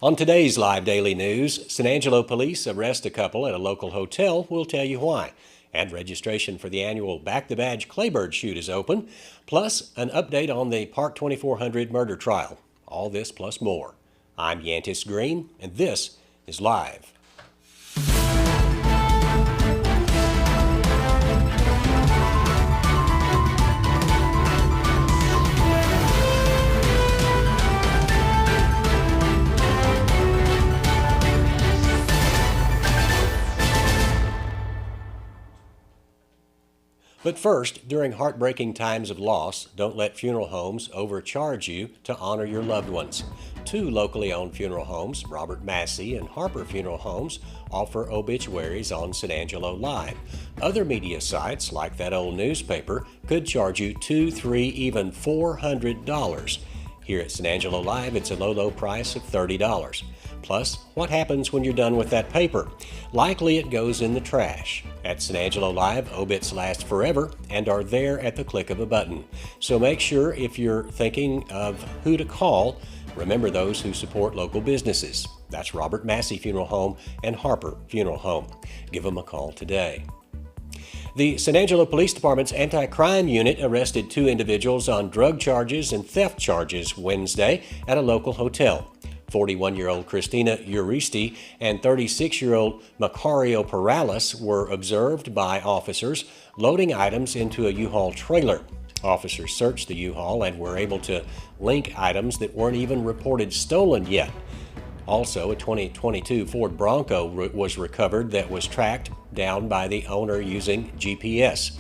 On today's Live Daily News, San Angelo police arrest a couple at a local hotel. We'll tell you why. And registration for the annual Back the Badge Claybird shoot is open. Plus, an update on the Park 2400 murder trial. All this plus more. I'm Yantis Green, and this is Live. But first, during heartbreaking times of loss, don't let funeral homes overcharge you to honor your loved ones. Two locally owned funeral homes, Robert Massey and Harper Funeral Homes, offer obituaries on San Angelo Live. Other media sites, like that old newspaper, could charge you $200, $300, even $400. Here at San Angelo Live, it's a low price of $30. Plus, what happens when you're done with that paper? Likely it goes in the trash. At San Angelo Live, obits last forever and are there at the click of a button. So make sure, if you're thinking of who to call, remember those who support local businesses. That's Robert Massey Funeral Home and Harper Funeral Home. Give them a call today. The San Angelo Police Department's anti-crime unit arrested two individuals on drug charges and theft charges Wednesday at a local hotel. 41-year-old Christina Uristi and 36-year-old Macario Perales were observed by officers loading items into a U-Haul trailer. Officers searched the U-Haul and were able to link items that weren't even reported stolen yet. Also, a 2022 Ford Bronco was recovered that was tracked down by the owner using GPS.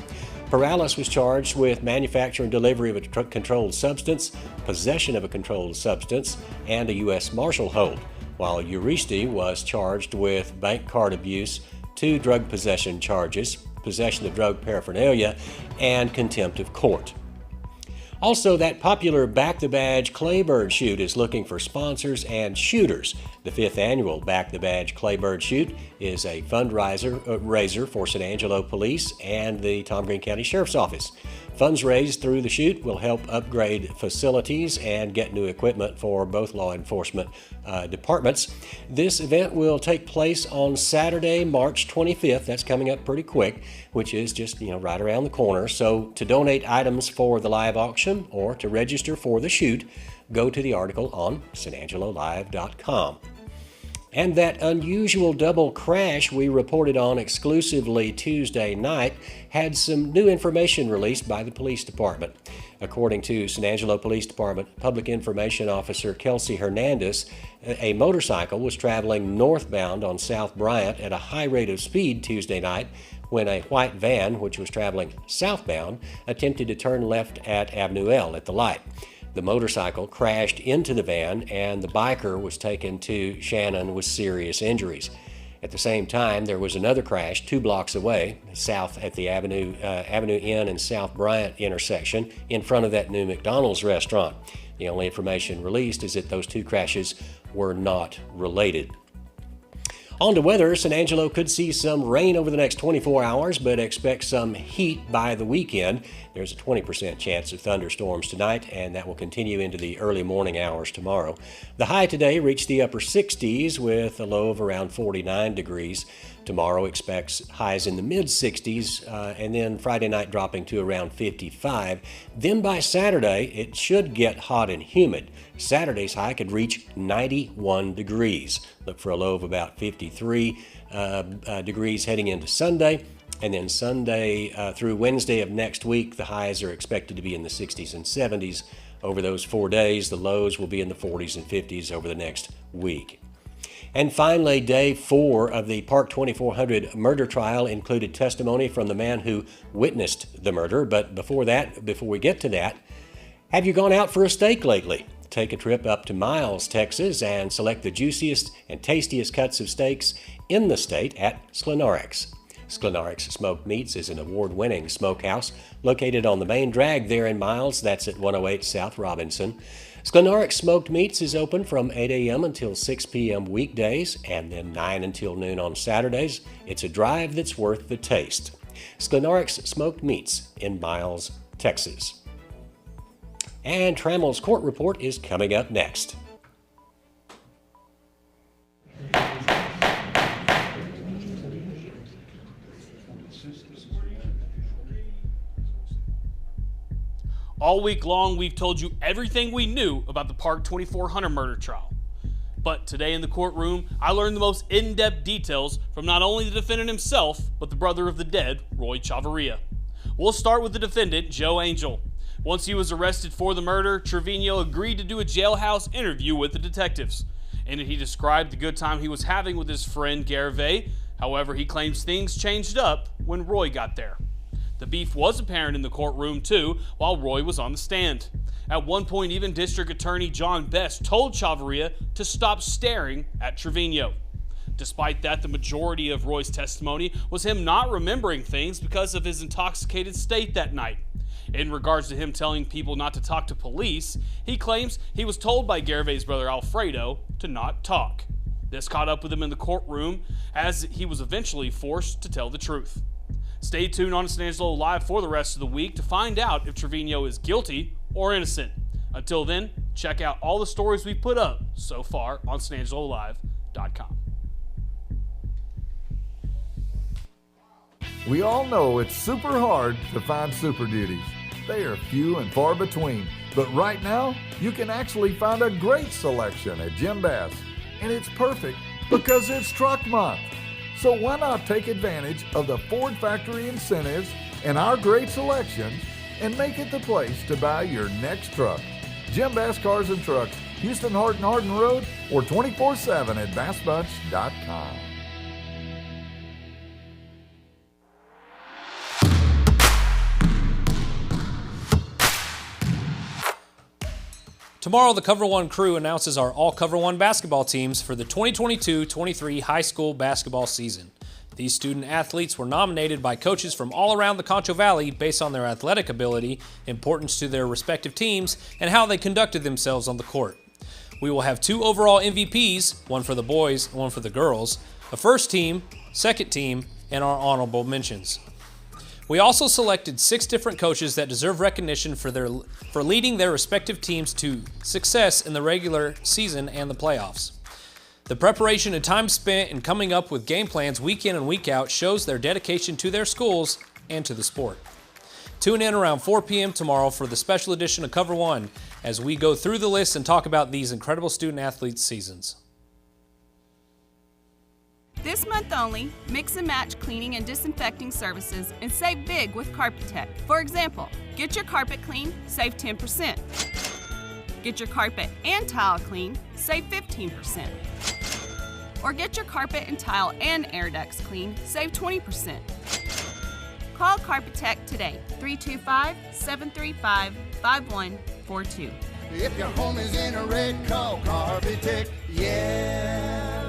Perales was charged with manufacture and delivery of a controlled substance, possession of a controlled substance, and a U.S. Marshal hold, while Uristi was charged with bank card abuse, 2 drug possession charges, possession of drug paraphernalia, and contempt of court. Also, that popular Back the Badge Claybird shoot is looking for sponsors and shooters. The 5th annual Back the Badge Claybird shoot is a fundraiser for San Angelo Police and the Tom Green County Sheriff's Office. Funds raised through the shoot will help upgrade facilities and get new equipment for both law enforcement departments. This event will take place on Saturday, March 25th. That's coming up pretty quick, which is just right around the corner. So to donate items for the live auction or to register for the shoot, go to the article on sanangelo.live.com. And that unusual double crash we reported on exclusively Tuesday night had some new information released by the police department. According to San Angelo Police Department Public Information Officer Kelsey Hernandez, a motorcycle was traveling northbound on South Bryant at a high rate of speed Tuesday night when a white van, which was traveling southbound, attempted to turn left at Avenue L at the light. The motorcycle crashed into the van, and the biker was taken to Shannon with serious injuries. At the same time, there was another crash 2 blocks away, south at the Avenue N and South Bryant intersection, in front of that new McDonald's restaurant. The only information released is that those 2 crashes were not related. On to weather. San Angelo could see some rain over the next 24 hours, but expect some heat by the weekend. There's a 20% chance of thunderstorms tonight, and that will continue into the early morning hours tomorrow. The high today reached the upper 60s with a low of around 49 degrees. Tomorrow expects highs in the mid-60s, and then Friday night dropping to around 55. Then by Saturday, it should get hot and humid. Saturday's high could reach 91 degrees. Look for a low of about 53 degrees heading into Sunday. And then Sunday through Wednesday of next week, the highs are expected to be in the 60s and 70s. Over those 4 days, the lows will be in the 40s and 50s over the next week. And finally, day 4 of the Park 2400 murder trial included testimony from the man who witnessed the murder. But before we get to that, have you gone out for a steak lately? Take a trip up to Miles, Texas, and select the juiciest and tastiest cuts of steaks in the state at Sklinarix. Sklinarix Smoked Meats is an award-winning smokehouse located on the main drag there in Miles. That's at 108 South Robinson. Sklinarix Smoked Meats is open from 8 a.m. until 6 p.m. weekdays and then 9 until noon on Saturdays. It's a drive that's worth the taste. Sklinarix Smoked Meats in Miles, Texas. And Trammell's Court Report is coming up next. All week long, we've told you everything we knew about the Park 24 Hunter murder trial. But today in the courtroom, I learned the most in-depth details from not only the defendant himself, but the brother of the dead, Roy Chavarria. We'll start with the defendant, Joe Angel. Once he was arrested for the murder, Trevino agreed to do a jailhouse interview with the detectives. And he described the good time he was having with his friend Gervais. However, he claims things changed up when Roy got there. The beef was apparent in the courtroom too, while Roy was on the stand. At one point, even District Attorney John Best told Chavarria to stop staring at Trevino. Despite that, the majority of Roy's testimony was him not remembering things because of his intoxicated state that night. In regards to him telling people not to talk to police, he claims he was told by Gervais' brother Alfredo to not talk. This caught up with him in the courtroom as he was eventually forced to tell the truth. Stay tuned on San Angelo Live for the rest of the week to find out if Trevino is guilty or innocent. Until then, check out all the stories we've put up so far on SanAngeloLive.com. We all know it's super hard to find super duties. They are few and far between. But right now, you can actually find a great selection at Jim Bass. And it's perfect because it's Truck Month. So why not take advantage of the Ford Factory incentives and our great selections and make it the place to buy your next truck. Jim Bass Cars and Trucks, Houston Hardin Road, or 24/7 at bassbunch.com. Tomorrow, the Cover One crew announces our all Cover One basketball teams for the 2022-23 high school basketball season. These student athletes were nominated by coaches from all around the Concho Valley based on their athletic ability, importance to their respective teams, and how they conducted themselves on the court. We will have 2 overall MVPs, one for the boys and one for the girls, a first team, second team, and our honorable mentions. We also selected 6 different coaches that deserve recognition for leading their respective teams to success in the regular season and the playoffs. The preparation and time spent in coming up with game plans week in and week out shows their dedication to their schools and to the sport. Tune in around 4 p.m. tomorrow for the special edition of Cover One as we go through the list and talk about these incredible student athletes' seasons. This month only, mix and match cleaning and disinfecting services and save big with Carpetech. For example, get your carpet clean, save 10%. Get your carpet and tile clean, save 15%. Or get your carpet and tile and air ducts clean, save 20%. Call Carpetech today, 325-735-5142. If your home is in a wreck, call Carpetech, yeah.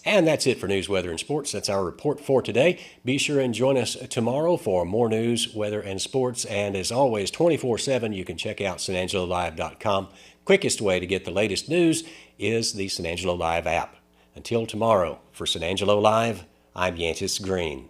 And that's it for news, weather, and sports. That's our report for today. Be sure and join us tomorrow for more news, weather, and sports. And as always, 24/7, you can check out SanAngeloLive.com. Quickest way to get the latest news is the San Angelo Live app. Until tomorrow, for San Angelo Live, I'm Yantis Green.